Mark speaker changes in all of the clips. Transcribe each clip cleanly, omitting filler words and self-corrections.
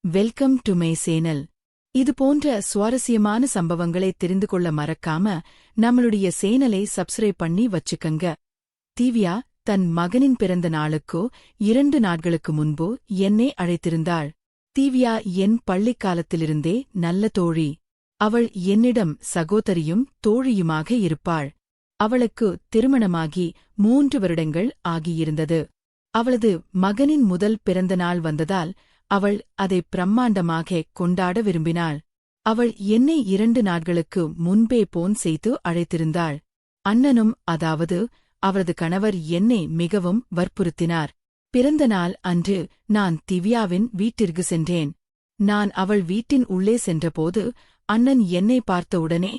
Speaker 1: Welcome to my channel. இது போன்ற சுவாரஸ்யமான சம்பவங்களை தெரிந்து கொள்ள மறக்காம நம்மளுடைய சேனலை சப்ஸ்கிரைப் பண்ணி வச்சுக்கங்க. திவ்யா தன் மகனின் பிறந்த நாளுக்கோ 2 நாட்களுக்கு முன்பு என்னை அழைத்திருந்தாள். திவ்யா என் பள்ளிக்காலத்திலிருந்தே நல்ல தோழி. அவள் என்னிடம் சகோதரியும் தோழியுமாக இருப்பாள். அவளுக்கு திருமணமாகி 3 வருடங்கள் ஆகியிருந்தது. அவளது மகனின் முதல் பிறந்த நாள் வந்ததால் அவள் அதை பிரம்மாண்டமாக கொண்டாட விரும்பினாள். அவள் என்னை 2 நாட்களுக்கு முன்பே போன் செய்து அழைத்திருந்தாள். அண்ணனும், அதாவது அவரது கணவர், என்னை மிகவும் வற்புறுத்தினார். பிறந்த நாள் அன்று நான் திவ்யாவின் வீட்டிற்கு சென்றேன். நான் அவள் வீட்டின் உள்ளே சென்றபோது அண்ணன் என்னை பார்த்தவுடனே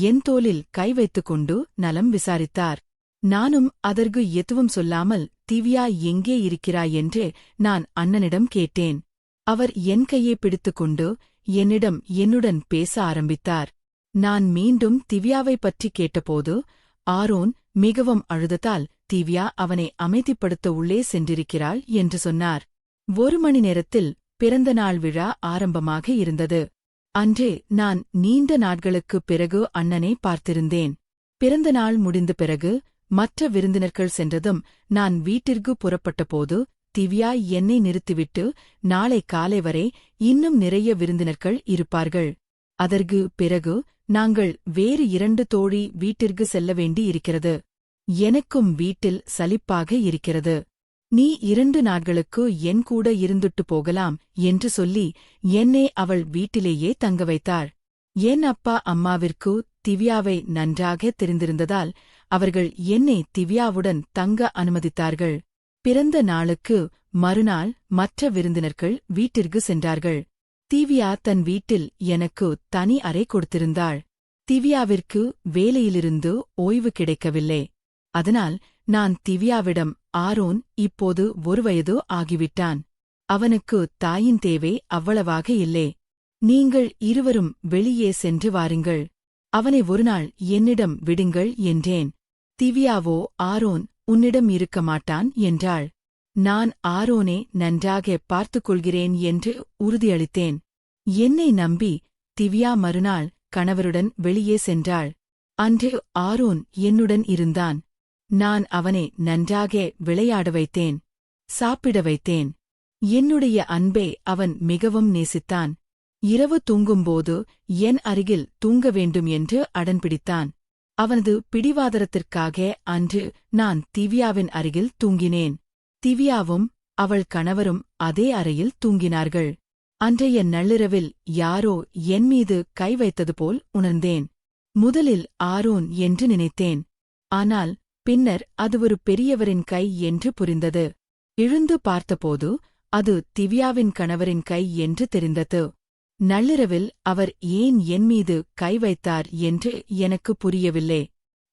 Speaker 1: என் தோளில் கை வைத்துக் கொண்டு நலம் விசாரித்தார். நானும் அதற்கு எதுவும் சொல்லாமல் திவ்யா எங்கே இருக்கிறாய் என்று நான் அண்ணனிடம் கேட்டேன். அவர் என் கையை பிடித்துக்கொண்டு என்னுடன் பேச ஆரம்பித்தார். நான் மீண்டும் திவ்யாவை பற்றி கேட்டபோது ஆரோன் மிகவும் அழுததால் திவ்யா அவனை அமைதிப்படுத்த உள்ளே சென்றிருக்கிறாள் என்று சொன்னார். 1 மணி நேரத்தில் பிறந்தநாள் விழா ஆரம்பமாக இருந்தது. அன்று நான் நீண்ட நாட்களுக்குப் பிறகு அண்ணனை பார்த்திருந்தேன். பிறந்தநாள் முடிந்த பிறகு மற்ற விருந்தினர்கள் சென்றதும் நான் வீட்டிற்கு புறப்பட்டபோது திவ்யா என்னை நிறுத்திவிட்டு, நாளை காலை வரை இன்னும் நிறைய விருந்தினர்கள் இருப்பார்கள். அதற்கு பிறகு நாங்கள் வேறு 2 தோழி வீட்டிற்கு செல்ல வேண்டி இருக்கிறது. எனக்கும் வீட்டில் சலிப்பாக இருக்கிறது. நீ 2 நாட்களுக்கு என் கூட இருந்துட்டு போகலாம் என்று சொல்லி என்னை அவள் வீட்டிலேயே தங்க வைத்தாள். என் அப்பா அம்மாவிற்கு திவ்யாவை நன்றாக தெரிந்திருந்ததால் அவர்கள் என்னை திவ்யாவுடன் தங்க அனுமதித்தார்கள். பிறந்த நாளுக்கு மறுநாள் மற்ற விருந்தினர்கள் வீட்டிற்கு சென்றார்கள். திவ்யா தன் வீட்டில் எனக்கு தனி அறை கொடுத்திருந்தாள். திவ்யாவிற்கு வேலையிலிருந்து ஓய்வு கிடைக்கவில்லை. அதனால் நான் திவ்யாவிடம், ஆரோன் இப்போது 1 வயது ஆகிவிட்டான். அவனுக்கு தாயின் தேவை அவ்வளவாக இல்லை. நீங்கள் இருவரும் வெளியே சென்று வாருங்கள். அவனை ஒருநாள் என்னிடம் விடுங்கள் என்றேன். திவ்யாவோ, ஆரோன் உன்னிடம் இருக்க மாட்டான் என்றாள். நான் ஆரோனை நன்றாக பார்த்துக் கொள்கிறேன் என்று உறுதியளித்தேன். என்னை நம்பி திவ்யா மறுநாள் கணவருடன் வெளியே சென்றாள். அன்று ஆரோன் என்னுடன் இருந்தான். நான் அவனை நன்றாக விளையாட வைத்தேன், சாப்பிட வைத்தேன். என்னுடைய அன்பை அவன் மிகவும் நேசித்தான். இரவு தூங்கும்போது என் அருகில் தூங்க வேண்டும் என்று அடம்பிடித்தான். அவனது பிடிவாதத்திற்காக அன்று நான் திவ்யாவின் அருகில் தூங்கினேன். திவ்யாவும் அவள் கணவரும் அதே அறையில் தூங்கினார்கள். அன்றைய நள்ளிரவில் யாரோ என் மீது கை வைத்தது போல் உணர்ந்தேன். முதலில் ஆரோன் என்று நினைத்தேன். ஆனால் பின்னர் அது ஒரு பெரியவரின் கை என்று புரிந்தது. எழுந்து பார்த்தபோது அது திவ்யாவின் கணவரின் கை என்று தெரிந்தது. நள்ளிரவில் அவர் ஏன் என் மீது கை வைத்தார் என்று எனக்கு புரியவில்லை.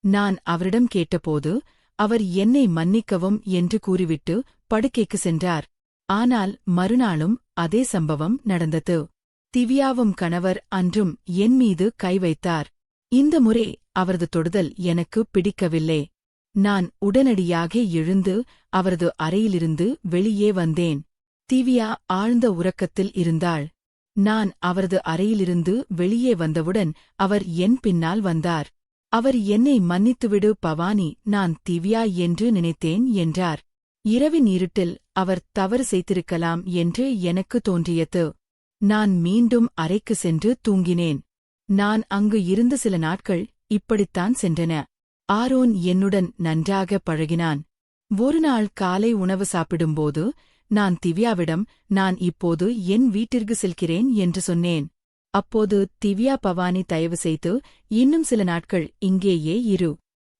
Speaker 1: நான் அவரிடம் கேட்டபோது அவர் என்னை மன்னிக்கவும் என்று கூறிவிட்டு படுக்கைக்கு சென்றார். ஆனால் மறுநாளும் அதே சம்பவம் நடந்தது. திவ்யாவும் கணவர் அன்றும் என் மீது கை வைத்தார். இந்த முறை அவரது தொடுதல் எனக்கு பிடிக்கவில்லை. நான் உடனடியாக எழுந்து அவரது அறையிலிருந்து வெளியே வந்தேன். திவ்யா ஆழ்ந்த உறக்கத்தில் இருந்தாள். நான் அவரது அறையிலிருந்து வெளியே வந்தவுடன் அவர் என் பின்னால் வந்தார். அவர் என்னை மன்னித்துவிடு பவானி, நான் திவ்யா என்று நினைத்தேன் என்றார். இரவின் இருட்டில் அவர் தவறு செய்திருக்கலாம் என்று எனக்கு தோன்றியது. நான் மீண்டும் அறைக்கு சென்று தூங்கினேன். நான் அங்கு இருந்த சில நாட்கள் இப்படித்தான் சென்றன. ஆரோன் என்னுடன் நன்றாக பழகினான். ஒருநாள் காலை உணவு சாப்பிடும்போது நான் திவ்யாவிடம், நான் இப்போது என் வீட்டிற்கு செல்கிறேன் என்று சொன்னேன். அப்போது திவ்யா, பவானி, தயவு செய்து இன்னும் சில நாட்கள் இங்கேயே இரு.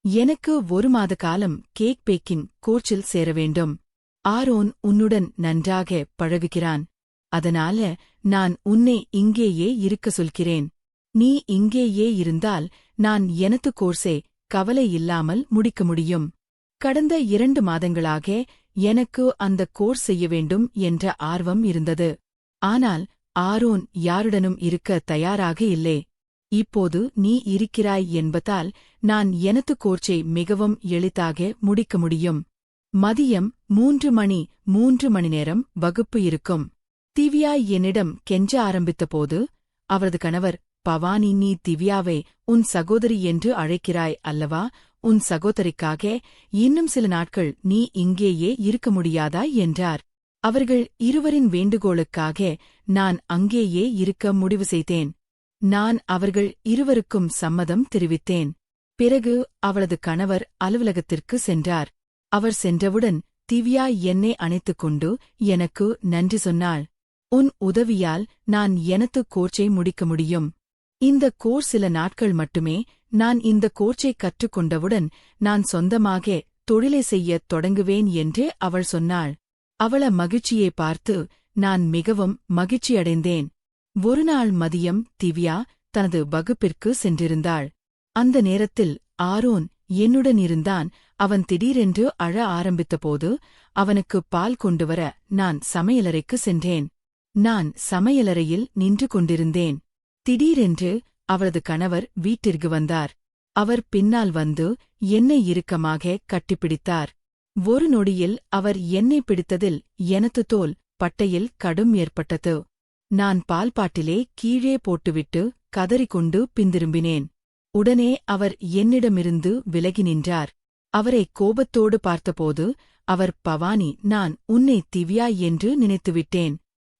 Speaker 1: எனக்கு 1 மாத காலம் கேக் பேக்கிங் கோர்ஸில் சேர வேண்டும். ஆரோன் உன்னுடன் நன்றாக பழகுகிறான். அதனால நான் உன்னை இங்கேயே இருக்க சொல்கிறேன். நீ இங்கேயே இருந்தால் நான் எனது கோர்ஸை கவலை இல்லாமல் முடிக்க முடியும். கடந்த 2 மாதங்களாக எனக்கு அந்த கோர்ஸ் செய்ய வேண்டும் என்ற ஆர்வம் இருந்தது. ஆனால் ஆரோன் யாருடனும் இருக்க தயாராக இல்லை. இப்போது நீ இருக்கிறாய் என்பதால் நான் எனது கோர்ஸை மிகவும் எளிதாக முடிக்க முடியும். மதியம் 3 மணி நேரம் வகுப்பு இருக்கும். திவ்யா என்னிடம் கெஞ்ச ஆரம்பித்தபோது அவரது கணவர், பவானி, நீ திவ்யாவை உன் சகோதரி என்று அழைக்கிறாய் அல்லவா? உன் சகோதரிக்காக இன்னும் சில நாட்கள் நீ இங்கேயே இருக்க முடியாதா என்றார். அவர்கள் இருவரின் வேண்டுகோளுக்காக நான் அங்கேயே இருக்க முடிவு செய்தேன். நான் அவர்கள் இருவருக்கும் சம்மதம் தெரிவித்தேன். பிறகு அவளது கணவர் அலுவலகத்திற்கு சென்றார். அவர் சென்றவுடன் திவ்யா என்னை அணைத்துக் கொண்டு எனக்கு நன்றி சொன்னாள். உன் உதவியால் நான் எனது கோர்ஸை முடிக்க முடியும். இந்த கோர்ஸ் சில நாட்கள் மட்டுமே. நான் இந்த கோர்ஸை கற்றுக்கொண்டவுடன் நான் சொந்தமாக தொழிலை செய்யத் தொடங்குவேன் என்று அவள் சொன்னாள். அவள மகிழ்ச்சியை பார்த்து நான் மிகவும் மகிழ்ச்சியடைந்தேன். ஒருநாள் மதியம் திவ்யா தனது வகுப்பிற்கு சென்றிருந்தாள். அந்த நேரத்தில் ஆரோன் என்னுடன் இருந்தான். அவன் திடீரென்று அழ ஆரம்பித்தபோது அவனுக்கு பால் கொண்டுவர நான் சமையலறைக்கு சென்றேன். நான் சமையலறையில் நின்று கொண்டிருந்தேன். திடீரென்று அவளது கணவர் வீட்டிற்கு வந்தார். அவர் பின்னால் வந்து என்னை இறுக்கமாக கட்டிப்பிடித்தார். ஒரு நொடியில் அவர் என்னை பிடித்ததில் எனது தோல் பட்டையில் கடும் ஏற்பட்டது. நான் பால்பாட்டிலே கீழே போட்டுவிட்டு கதறிக்கொண்டு பின்திரும்பினேன். உடனே அவர் என்னிடமிருந்து விலகி நின்றார். அவரை கோபத்தோடு பார்த்தபோது அவர், பவானி, நான் உன்னை திவ்யா என்று நினைத்துவிட்டேன்.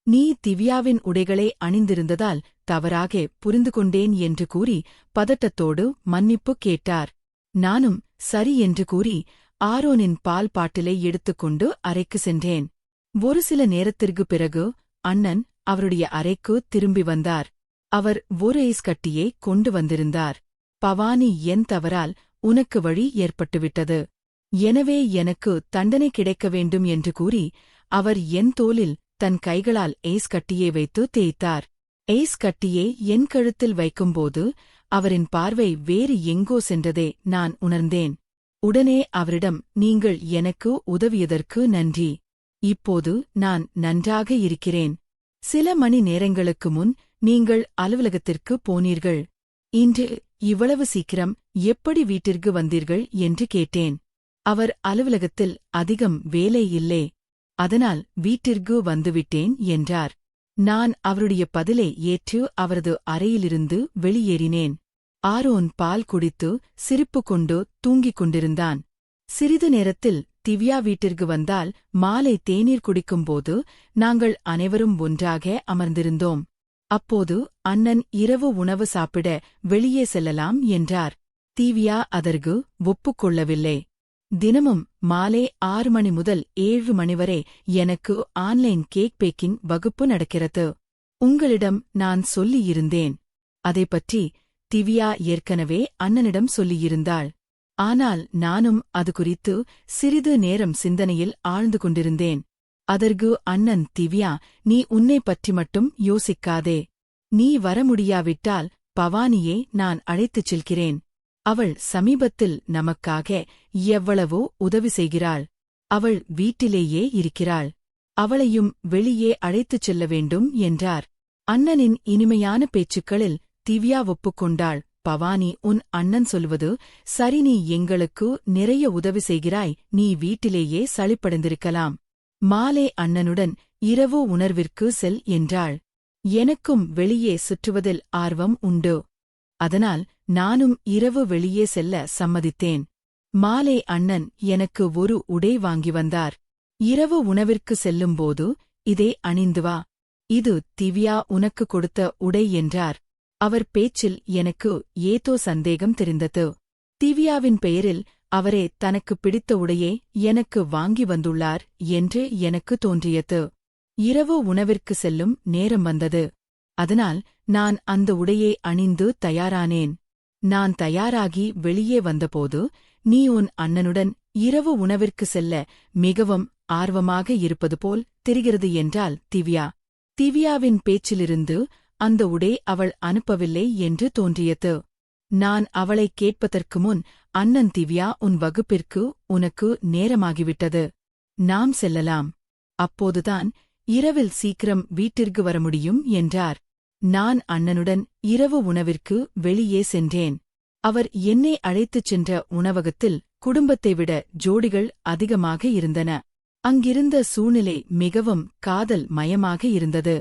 Speaker 1: நீ திவ்யாவின் உடைகளை அணிந்திருந்ததால் தவறாக புரிந்து கொண்டேன் என்று கூறி பதட்டத்தோடு மன்னிப்பு கேட்டார். நானும் சரி என்று கூறி ஆரோனின் பால் பாட்டிலை எடுத்துக்கொண்டு அறைக்கு சென்றேன். ஒரு சில நேரத்திற்குப் பிறகு அண்ணன் அவருடைய அறைக்கு திரும்பி வந்தார். அவர் ஒரு ஐஸ் கட்டியை கொண்டு வந்திருந்தார். பவானி, என் தவறால் உனக்கு வழி ஏற்பட்டுவிட்டது. எனவே எனக்கு தண்டனை கிடைக்க வேண்டும் என்று கூறி அவர் என் தோளில் தன் கைகளால் ஐஸ் கட்டியை வைத்து தேய்த்தார். ஐஸ் கட்டியை என் கழுத்தில் வைக்கும்போது அவரின் பார்வை வேறு எங்கோ சென்றதை நான் உணர்ந்தேன். உடனே அவரிடம், நீங்கள் எனக்கு உதவியதற்கு நன்றி. இப்போது நான் நன்றாக இருக்கிறேன். சில மணி நேரங்களுக்கு முன் நீங்கள் அலுவலகத்திற்கு போனீர்கள். இன்று இவ்வளவு சீக்கிரம் எப்படி வீட்டிற்கு வந்தீர்கள் என்று கேட்டேன். அவர், அலுவலகத்தில் அதிகம் வேலை இல்லை, அதனால் வீட்டிற்கு வந்துவிட்டேன் என்றார். நான் அவருடைய பதிலை ஏற்று அவரது அறையிலிருந்து வெளியேறினேன். ஆரோன் பால் குடித்து சிரிப்பு கொண்டு தூங்கிக் கொண்டிருந்தான். சிறிது நேரத்தில் திவ்யா வீட்டிற்கு வந்தால் மாலை தேநீர் குடிக்கும்போது நாங்கள் அனைவரும் ஒன்றாக அமர்ந்திருந்தோம். அப்போது அண்ணன் இரவு உணவு சாப்பிட வெளியே செல்லலாம் என்றார். திவ்யா அதற்கு ஒப்புக்கொள்ளவில்லை. தினமும் மாலை 6 மணி முதல் 7 மணி வரை எனக்கு ஆன்லைன் கேக் பேக்கிங் வகுப்பு நடக்கிறது. உங்களிடம் நான் சொல்லியிருந்தேன். அதைப்பற்றி திவ்யா ஏற்கனவே அண்ணனிடம் சொல்லியிருந்தாள். ஆனால் நானும் அது குறித்து சிறிது நேரம் சிந்தனையில் ஆழ்ந்து கொண்டிருந்தேன். அதற்கு அண்ணன், திவ்யா, நீ உன்னை பற்றி மட்டும் யோசிக்காதே. நீ வர முடியாவிட்டால் பவானியை நான் அழைத்துச் செல்கிறேன். அவள் சமீபத்தில் நமக்காக எவ்வளவோ உதவி செய்கிறாள். அவள் வீட்டிலேயே இருக்கிறாள். அவளையும் வெளியே அழைத்துச் செல்ல வேண்டும் என்றார். அண்ணனின் இனிமையான பேச்சுக்களில் திவ்யா ஒப்புக்கொண்டாள். பவானி, உன் அண்ணன் சொல்வது சரி. நீ எங்களுக்கு நிறைய உதவி செய்கிறாய். நீ வீட்டிலேயே சலிப்படைந்திருக்கலாம். மாலை அண்ணனுடன் இரவு உணர்விற்கு செல் என்றாள். எனக்கும் வெளியே சுற்றுவதில் ஆர்வம் உண்டு. அதனால் நானும் இரவு வெளியே செல்ல சம்மதித்தேன். மாலை அண்ணன் எனக்கு ஒரு உடை வாங்கி வந்தார். இரவு உணவிற்கு செல்லும்போது, இதை அணிந்து வா. இது திவ்யா உனக்கு கொடுத்த உடை என்றார். அவர் பேச்சில் எனக்கு ஏதோ சந்தேகம் தெரிந்தது. திவ்யாவின் பெயரில் அவரே தனக்கு பிடித்த உடையை எனக்கு வாங்கி வந்துள்ளார் என்று எனக்கு தோன்றியது. இரவு உணவிற்கு செல்லும் நேரம் வந்தது. அதனால் நான் அந்த உடையை அணிந்து தயாரானேன். நான் தயாராகி வெளியே வந்தபோது, நீ உன் அண்ணனுடன் இரவு உணவிற்கு செல்ல மிகவும் ஆர்வமாக இருப்பது போல் தெரிகிறது என்றாள் திவ்யா. திவ்யாவின் பேச்சிலிருந்து அந்த உடை அவள் அனுப்பவில்லை என்று தோன்றியது. நான் அவளைக் கேட்பதற்கு முன் அண்ணன், திவ்யா, உன் வகுப்பிற்கு உனக்கு நேரமாகிவிட்டது. நாம் செல்லலாம். அப்போதுதான் இரவில் சீக்கிரம் வீட்டிற்கு வர முடியும் என்றார். நான் அண்ணனுடன் இரவு உணவிற்கு வெளியே சென்றேன். அவர் என்னை அழைத்துச் சென்ற உணவகத்தில் குடும்பத்தை விட ஜோடிகள் அதிகமாக இருந்தன. அங்கிருந்த சூழ்நிலை மிகவும் காதல் மயமாக இருந்தது.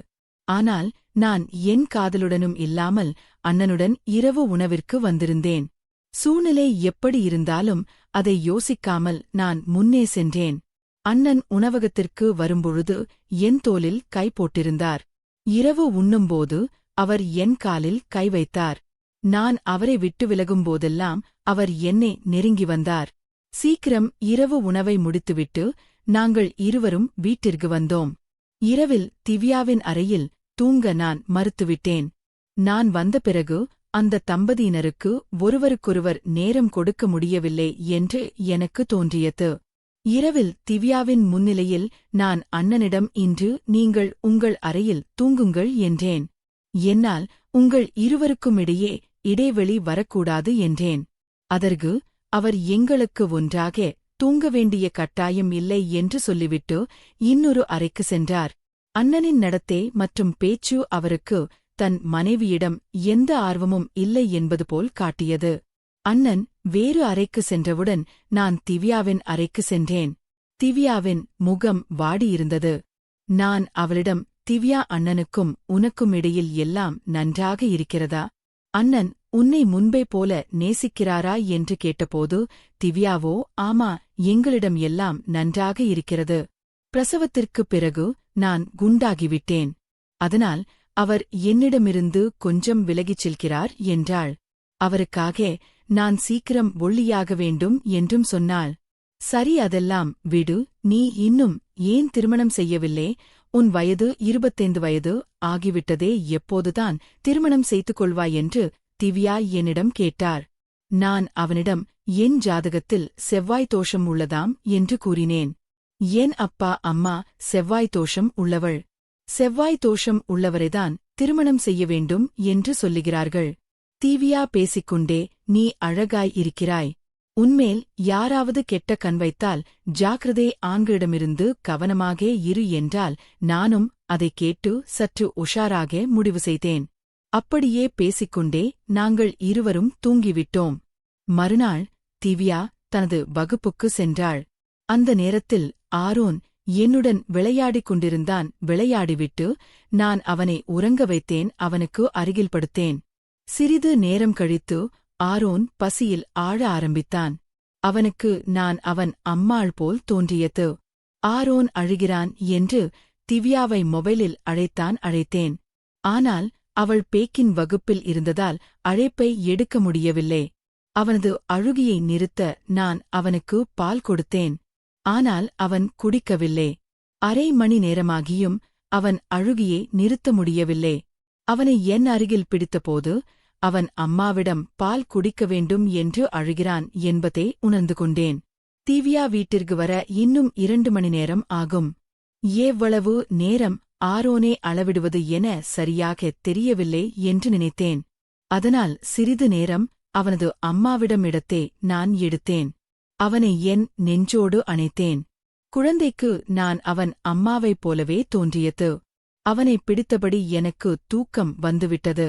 Speaker 1: ஆனால் நான் என் காதலுடனும் இல்லாமல் அண்ணனுடன் இரவு உணவிற்கு வந்திருந்தேன். சூழ்நிலை எப்படி இருந்தாலும் அதை யோசிக்காமல் நான் முன்னே சென்றேன். அண்ணன் உணவகத்திற்கு வரும்பொழுது என் தோளில் கை போட்டிருந்தார். இரவு உண்ணும்போது அவர் என் காலில் கை வைத்தார். நான் அவரை விட்டு விலகும்போதெல்லாம் அவர் என்னை நெருங்கி வந்தார். சீக்கிரம் இரவு உணவை முடித்துவிட்டு நாங்கள் இருவரும் வீட்டிற்கு வந்தோம். இரவில் திவ்யாவின் அறையில் தூங்க நான் மறுத்துவிட்டேன். நான் வந்த பிறகு அந்த தம்பதியினருக்கு ஒருவருக்கொருவர் நேரம் கொடுக்க முடியவில்லை என்று எனக்கு தோன்றியது. இரவில் திவ்யாவின் முன்னிலையில் நான் அண்ணனிடம் இன்று நீங்கள் உங்கள் அறையில் தூங்குங்கள் என்றேன். என்னால் உங்கள் இருவருக்குமிடையே இடைவெளி வரக்கூடாது என்றேன். அதற்கு அவர் எங்களுக்கு ஒன்றாக தூங்க வேண்டிய கட்டாயம் இல்லை என்று சொல்லிவிட்டு இன்னொரு அறைக்கு சென்றார். அண்ணனின் நடத்தை மற்றும் பேச்சு அவருக்கு தன் மனைவியிடம் எந்த ஆர்வமும் இல்லை என்பது போல் காட்டியது. அண்ணன் வேறு அறைக்கு சென்றவுடன் நான் திவ்யாவின் அறைக்கு சென்றேன். திவ்யாவின் முகம் வாடியிருந்தது. நான் அவளிடம், திவ்யா, அண்ணனுக்கும் உனக்கும் இடையில் எல்லாம் நன்றாக இருக்கிறதா? அண்ணன் உன்னை முன்பே போல நேசிக்கிறாரா என்று கேட்டபோது திவ்யாவோ, ஆமா, எங்களிடம் எல்லாம் நன்றாக இருக்கிறது. பிரசவத்திற்குப் பிறகு நான் குண்டாகிவிட்டேன். அதனால் அவர் என்னிடமிருந்து கொஞ்சம் விலகிச் செல்கிறார் என்றாள். அவருக்காக நான் சீக்கிரம் ஒல்லியாக வேண்டும் என்றும் சொன்னாள். சரி, அதெல்லாம் விடு. நீ இன்னும் ஏன் திருமணம் செய்யவில்லை? உன் வயது 25 வயது ஆகிவிட்டதே, எப்போதுதான் திருமணம் செய்து கொள்வாய் என்று திவ்யா என்னிடம் கேட்டார். நான் அவனிடம் என் ஜாதகத்தில் செவ்வாய் தோஷம் உள்ளதாம் என்று கூறினேன். என் அப்பா அம்மா செவ்வாய் தோஷம் உள்ளவள். செவ்வாய் தோஷம் உள்ளவரைதான் திருமணம் செய்ய வேண்டும் என்று சொல்லுகிறார்கள். திவ்யா பேசிக்கொண்டே, நீ அழகாய் இருக்கிறாய். உன்மேல் யாராவது கெட்ட கண் வைத்தால் ஜாக்கிரதை, ஆண்களிடமிருந்து கவனமாக இரு என்றால் நானும் அதைக் கேட்டு சற்று உஷாராக முடிவு செய்தேன். அப்படியே பேசிக்கொண்டே நாங்கள் இருவரும் தூங்கிவிட்டோம். மறுநாள் திவ்யா தனது வகுப்புக்கு சென்றாள். அந்த நேரத்தில் ஆரோன் என்னுடன் விளையாடிக் கொண்டிருந்தான். விளையாடிவிட்டு நான் அவனை உறங்க வைத்தேன். அவனுக்கு அருகில் படுத்தேன். சிறிது நேரம் கழித்து ஆரோன் பசியில் ஆழ ஆரம்பித்தான். அவனுக்கு நான் அவன் அம்மாள் போல் தோன்றியது. ஆரோன் அழுகிறான் என்று திவ்யாவை மொபைலில் அழைத்தேன். ஆனால் அவள் பேக்கின் வகுப்பில் இருந்ததால் அழைப்பை எடுக்க முடியவில்லை. அவனது அழுகையை நிறுத்த நான் அவனுக்கு பால் கொடுத்தேன். ஆனால் அவன் குடிக்கவில்லை. அரை மணி நேரமாகியும் அவன் அழுகையை நிறுத்த முடியவில்லை. அவனை என் அருகில் பிடித்தபோது அவன் அம்மாவிடம் பால் குடிக்க வேண்டும் என்று அழுகிறான் என்பதை உணர்ந்து கொண்டேன். திவ்யா வீட்டிற்கு வர இன்னும் 2 மணி நேரம் ஆகும். எவ்வளவு நேரம் ஆரோனே அளவிடுவது என சரியாகத் தெரியவில்லை என்று நினைத்தேன். அதனால் சிறிது நேரம் அவனது அம்மாவிடமிடத்தை நான் எடுத்தேன். அவனை என் நெஞ்சோடு அணைத்தேன். குழந்தைக்கு நான் அவன் அம்மாவைப் போலவே தோன்றியது. அவனை பிடித்தபடி எனக்கு தூக்கம் வந்துவிட்டது.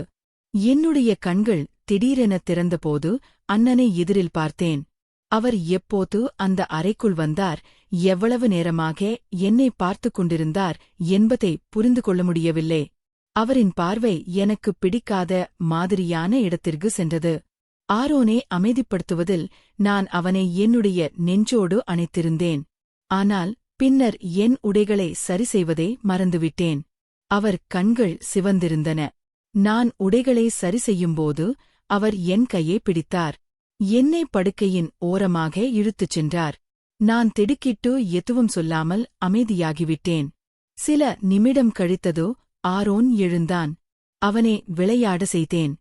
Speaker 1: என்னுடைய கண்கள் திடீரென திறந்தபோது அண்ணனை எதிரில் பார்த்தேன். அவர் எப்போது அந்த அறைக்குள் வந்தார், எவ்வளவு நேரமாக என்னை பார்த்துக் கொண்டிருந்தார் என்பதை புரிந்து கொள்ள முடியவில்லை. அவரின் பார்வை எனக்கு பிடிக்காத மாதிரியான இடத்திற்கு சென்றது. ஆரோனை அமைதிப்படுத்துவதில் நான் அவனை என்னுடைய நெஞ்சோடு அணைத்திருந்தேன். ஆனால் பின்னர் என் உடைகளை சரி செய்வதை மறந்துவிட்டேன். அவர் கண்கள் சிவந்திருந்தன. நான் உடைகளை சரி செய்யும்போது அவர் என் கையை பிடித்தார். என்னை படுக்கையின் ஓரமாக இழுத்துச் சென்றார். நான் திடுக்கிட்டு எதுவும் சொல்லாமல் அமைதியாகிவிட்டேன். சில நிமிடம் கழித்ததோ ஆரோன் எழுந்தான். அவனை விளையாட செய்தேன்.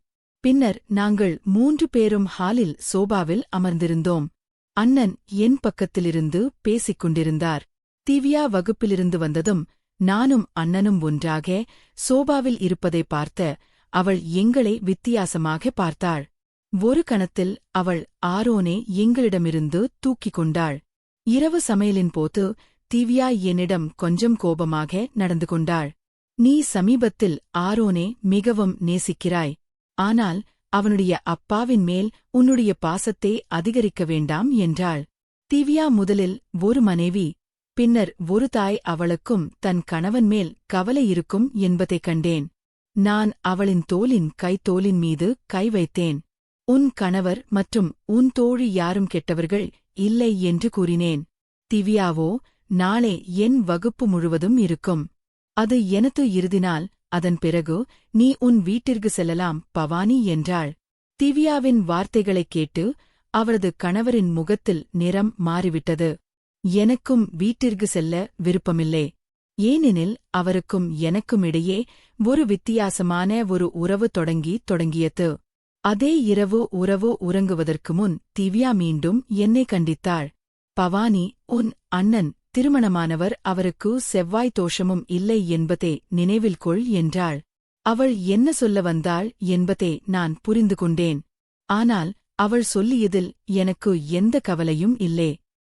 Speaker 1: பின்னர் நாங்கள் 3 பேரும் ஹாலில் சோபாவில் அமர்ந்திருந்தோம். அண்ணன் என் பக்கத்திலிருந்து பேசிக் கொண்டிருந்தார். திவ்யா வகுப்பிலிருந்து வந்ததும் நானும் அண்ணனும் ஒன்றாக சோபாவில் இருப்பதை பார்த்த அவள் எங்களை வித்தியாசமாக பார்த்தாள். ஒரு கணத்தில் அவள் ஆரோனை எங்களிடமிருந்து தூக்கிக் கொண்டாள். இரவு சமையலின் போது திவ்யா என்னிடம் கொஞ்சம் கோபமாக நடந்து கொண்டாள். நீ சமீபத்தில் ஆரோனை மிகவும் நேசிக்கிறாய். ஆனால் அவனுடைய அப்பாவின் மேல் உன்னுடைய பாசத்தை அதிகரிக்க வேண்டாம் என்றாள். திவ்யா முதலில் ஒரு மனைவி, பின்னர் ஒரு தாய் அவளுக்கும் தன் கணவன் மேல் கவலை இருக்கும் என்பதைக் கண்டேன். நான் அவளின் கைத்தோலின் மீது கை வைத்தேன். உன் கணவர் மற்றும் உன் தோழி யாரும் கெட்டவர்கள் இல்லை என்று கூறினேன். திவ்யாவோ, நாளை என் வகுப்பு முழுவதும் இருக்கும். அது எனது இறுதி நாள். அதன் பிறகு நீ உன் வீட்டிற்கு செல்லலாம் பவானி என்றாள். திவ்யாவின் வார்த்தைகளைக் கேட்டு அவரது கணவரின் முகத்தில் நிறம் மாறிவிட்டது. எனக்கும் வீட்டிற்கு செல்ல விருப்பமில்லை. ஏனெனில் அவருக்கும் எனக்கும் இடையே ஒரு வித்தியாசமான ஒரு உறவு தொடங்கியது. அதே இரவு உறவு உறங்குவதற்கு முன் திவ்யா மீண்டும் என்னை கண்டித்தாள். பவானி, உன் அண்ணன் திருமணமானவர், அவருக்கு செவ்வாய் தோஷமும் இல்லை என்பதை நினைவில் கொள் என்றாள். அவள் என்ன சொல்ல வந்தாள் என்பதை நான் புரிந்து கொண்டேன். ஆனால் அவள் சொல்லியதில் எனக்கு எந்த கவலையும் இல்லை.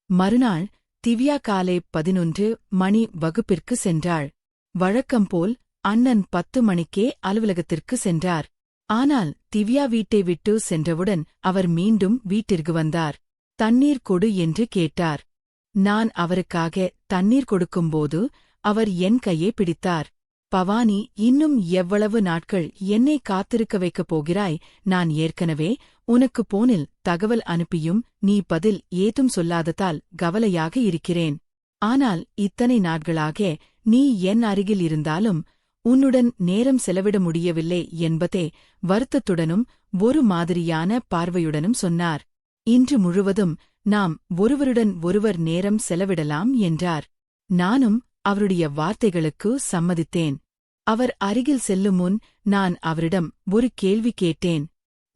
Speaker 1: மறுநாள் திவ்யா காலை 11 மணி வகுப்பிற்கு சென்றாள். வழக்கம்போல் அண்ணன் 10 மணிக்கே அலுவலகத்திற்கு சென்றார். ஆனால் திவ்யா வீட்டை விட்டு சென்றவுடன் அவர் மீண்டும் வீட்டிற்கு வந்தார். தண்ணீர் கொடு என்று கேட்டார். நான் அவருக்காக தண்ணீர் கொடுக்கும்போது அவர் என் கையை பிடித்தார். பவானி, இன்னும் எவ்வளவு நாட்கள் என்னை காத்திருக்க வைக்கப் போகிறாய்? நான் ஏற்கனவே உனக்கு போனில் தகவல் அனுப்பியும் நீ பதில் ஏதும் சொல்லாததால் கவலையாக இருக்கிறேன். ஆனால் இத்தனை நாட்களாக நீ என் அருகில் இருந்தாலும் உன்னுடன் நேரம் செலவிட முடியவில்லை என்பதே வருத்தத்துடனும் ஒரு மாதிரியான பார்வையுடனும் சொன்னார். இன்று முழுவதும் நாம் ஒருவருடன் ஒருவர் நேரம் செலவிடலாம் என்றார். நானும் அவருடைய வார்த்தைகளுக்கு சம்மதித்தேன். அவர் அருகில் செல்லும் முன் நான் அவரிடம் ஒரு கேள்வி கேட்டேன்.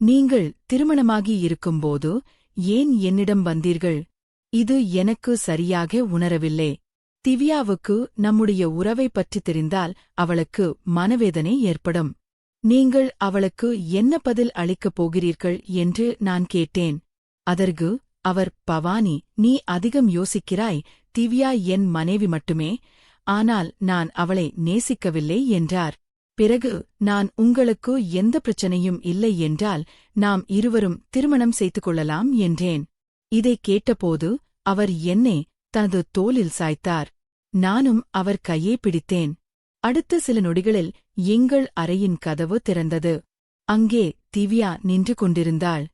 Speaker 1: நீங்கள் திருமணமாகி இருக்கும்போது ஏன் என்னிடம் வந்தீர்கள்? இது எனக்கு சரியாக உணரவில்லை. திவ்யாவுக்கு நம்முடைய உறவை பற்றி தெரிந்தால் அவளுக்கு மனவேதனை ஏற்படும். நீங்கள் அவளுக்கு என்ன பதில் அளிக்கப் போகிறீர்கள் என்று நான் கேட்டேன். அதற்கு அவர், பவானி, நீ அதிகம் யோசிக்கிறாய். திவ்யா என் மனைவி மட்டுமே. ஆனால் நான் அவளை நேசிக்கவில்லை என்றார். பிறகு நான், உங்களுக்கு எந்த பிரச்சனையும் இல்லை என்றால் நாம் இருவரும் திருமணம் செய்து கொள்ளலாம் என்றேன். இதைக் கேட்டபோது அவர் என்னை தனது தோளில் சாய்த்தார். நானும் அவர் கையை பிடித்தேன். அடுத்த சில நொடிகளில் எங்கள் அறையின் கதவு திறந்தது. அங்கே திவ்யா நின்று கொண்டிருந்தாள்.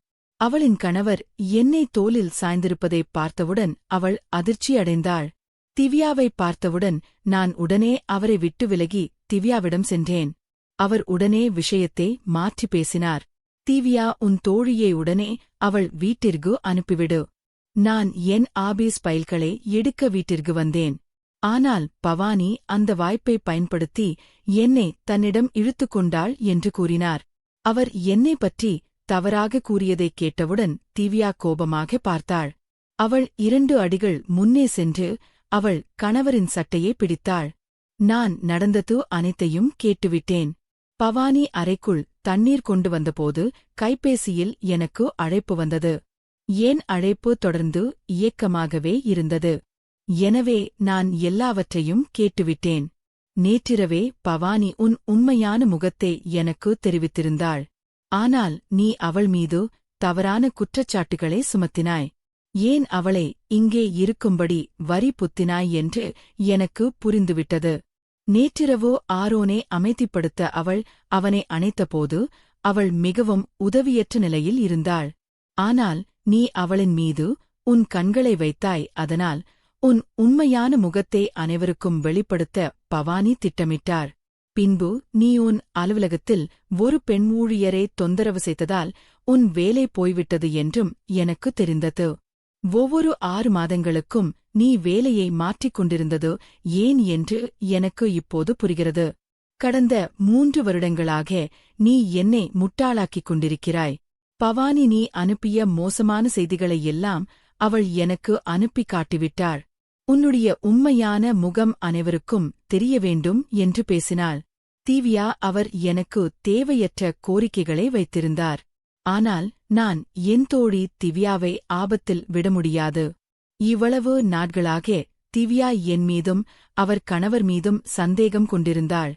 Speaker 1: அவளின் கணவர் என்னை தோளில் சாய்ந்திருப்பதைப் பார்த்தவுடன் அவள் அதிர்ச்சியடைந்தாள். திவ்யாவை பார்த்தவுடன் நான் உடனே அவரை விட்டு விலகி திவ்யாவிடம் சென்றேன். அவர் உடனே விஷயத்தை மாற்றி பேசினார். திவ்யா, உன் தோழியை உடனே அவள் வீட்டிற்கு அனுப்பிவிடு. நான் என் ஆபீஸ் பைல்களை எடுக்க வீட்டிற்கு வந்தேன். ஆனால் பவானி அந்த வாய்ப்பை பயன்படுத்தி என்னை தன்னிடம் இழுத்துக் கொண்டாள் என்று கூறினார். அவர் என்னை பற்றி தவறாக கூறியதைக் கேட்டவுடன் திவ்யா கோபமாக பார்த்தாள். அவள் 2 அடிகள் முன்னே சென்று அவள் கணவரின் சட்டையை பிடித்தாள். நான் நடந்தது அனைத்தையும் கேட்டுவிட்டேன். பவானி அறைக்குள் தண்ணீர் கொண்டு வந்தபோது கைபேசியில் எனக்கு அழைப்பு வந்தது. ஏன் அழைப்பு தொடர்ந்து இயக்கமாகவே இருந்தது. எனவே நான் எல்லாவற்றையும் கேட்டுவிட்டேன். நேற்றிரவே பவானி உன் உண்மையான முகத்தை எனக்கு தெரிவித்திருந்தாள். ஆனால் நீ அவள் மீது தவறான குற்றச்சாட்டுகளை சுமத்தினாய். ஏன் அவளை இங்கே இருக்கும்படி வரி புத்தினாய் என்று எனக்கு புரிந்துவிட்டது. நேற்றிரவு ஆரோனை அமைதிப்படுத்த அவனை அணைத்தபோது அவள் மிகவும் உதவியற்ற நிலையில் இருந்தாள். ஆனால் நீ அவளின் மீது உன் கண்களை வைத்தாய். அதனால் உன் உண்மையான முகத்தை அனைவருக்கும் வெளிப்படுத்த பவானி திட்டமிட்டார். பின்பு நீ உன் அலுவலகத்தில் ஒரு பெண் ஊழியரை தொந்தரவு செய்ததால் உன் வேலை போய்விட்டது என்றும் எனக்கு தெரிந்தது. ஒவ்வொரு 6 மாதங்களுக்கும் நீ வேலையை மாற்றிக் கொண்டிருந்தது ஏன் என்று எனக்கு இப்போது புரிகிறது. கடந்த 3 வருடங்களாக நீ என்னை முட்டாளாக்கிக் கொண்டிருக்கிறாய். பவானி, நீ அனுப்பிய மோசமான செய்திகளை எல்லாம் அவள் எனக்கு அனுப்பி காட்டிவிட்டாள். உன்னுடைய உண்மையான முகம் அனைவருக்கும் தெரிய வேண்டும் என்று பேசினாள். திவ்யா, அவர் எனக்கு தேவையற்ற கோரிக்கைகளை வைத்திருந்தார். ஆனால் நான் என் தோழி திவ்யாவை ஆபத்தில் விட முடியாது. இவ்வளவு நாட்களாக திவ்யா என் மீதும் அவர் கணவர் மீதும் சந்தேகம் கொண்டிருந்தாள்.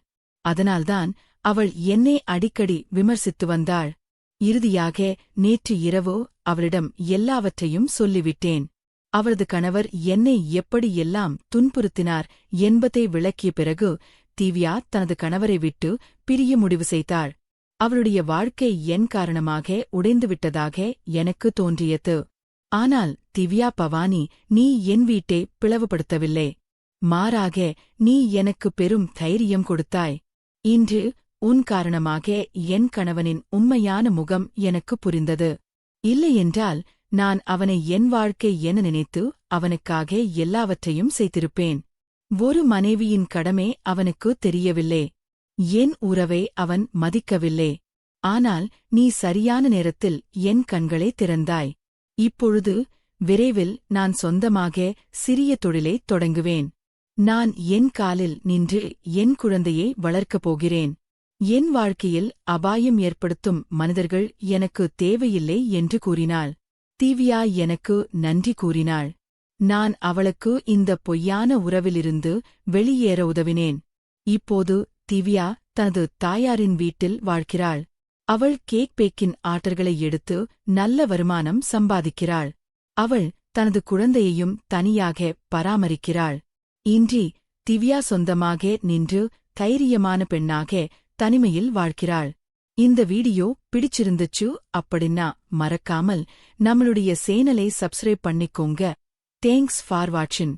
Speaker 1: அதனால்தான் அவள் என்னை அடிக்கடி விமர்சித்து வந்தாள். இறுதியாக நேற்று இரவு அவளிடம் எல்லாவற்றையும் சொல்லிவிட்டேன். அவரது கணவர் என்னை எப்படி எல்லாம் துன்புறுத்தினார் என்பதை விளக்கிய பிறகு திவ்யா தனது கணவரை விட்டு பிரிய முடிவு செய்தாள். அவளுடைய வாழ்க்கை என் காரணமாக உடைந்துவிட்டதாக எனக்கு தோன்றியது. ஆனால் திவ்யா பவானி, நீ என் வீட்டை பிளவுபடுத்தவில்லை. மாறாக நீ எனக்கு பெரும் தைரியம் கொடுத்தாய். இன்று உன் காரணமாக என் கணவனின் உண்மையான முகம் எனக்கு புரிந்தது. இல்லையென்றால் நான் அவனை என் வாழ்க்கை என நினைத்து அவனுக்காக எல்லாவற்றையும் செய்திருப்பேன். ஒரு மனைவியின் கடமை அவனுக்கு தெரியவில்லை. என் உறவை அவன் மதிக்கவில்லை. ஆனால் நீ சரியான நேரத்தில் என் கண்களை திறந்தாய். இப்பொழுது விரைவில் நான் சொந்தமாக சிறிய தொழிலைத் தொடங்குவேன். நான் என் காலில் நின்று என் குழந்தையை வளர்க்கப் போகிறேன். என் வாழ்க்கையில் அபாயம் ஏற்படுத்தும் மனிதர்கள் எனக்கு தேவையில்லை என்று கூறினாள். திவ்யா எனக்கு நன்றி கூறினாள். நான் அவளுக்கு இந்த பொய்யான உறவிலிருந்து வெளியேற உதவினேன். இப்போது திவ்யா தனது தாயாரின் வீட்டில் வாழ்கிறாள். அவள் கேக் பேக்கின் ஆர்டர்களை எடுத்து நல்ல வருமானம் சம்பாதிக்கிறாள். அவள் தனது குழந்தையையும் தனியாக பராமரிக்கிறாள். இன்றி திவ்யா சொந்தமாக நின்று தைரியமான பெண்ணாக தனிமையில் வாழ்கிறாள். இந்த வீடியோ பிடிச்சிருந்துச்சு அப்படின்னா மறக்காமல் நம்மளுடைய சேனலை சப்ஸ்கிரைப் பண்ணிக்கோங்க. தேங்க்ஸ் ஃபார் வாட்சிங்.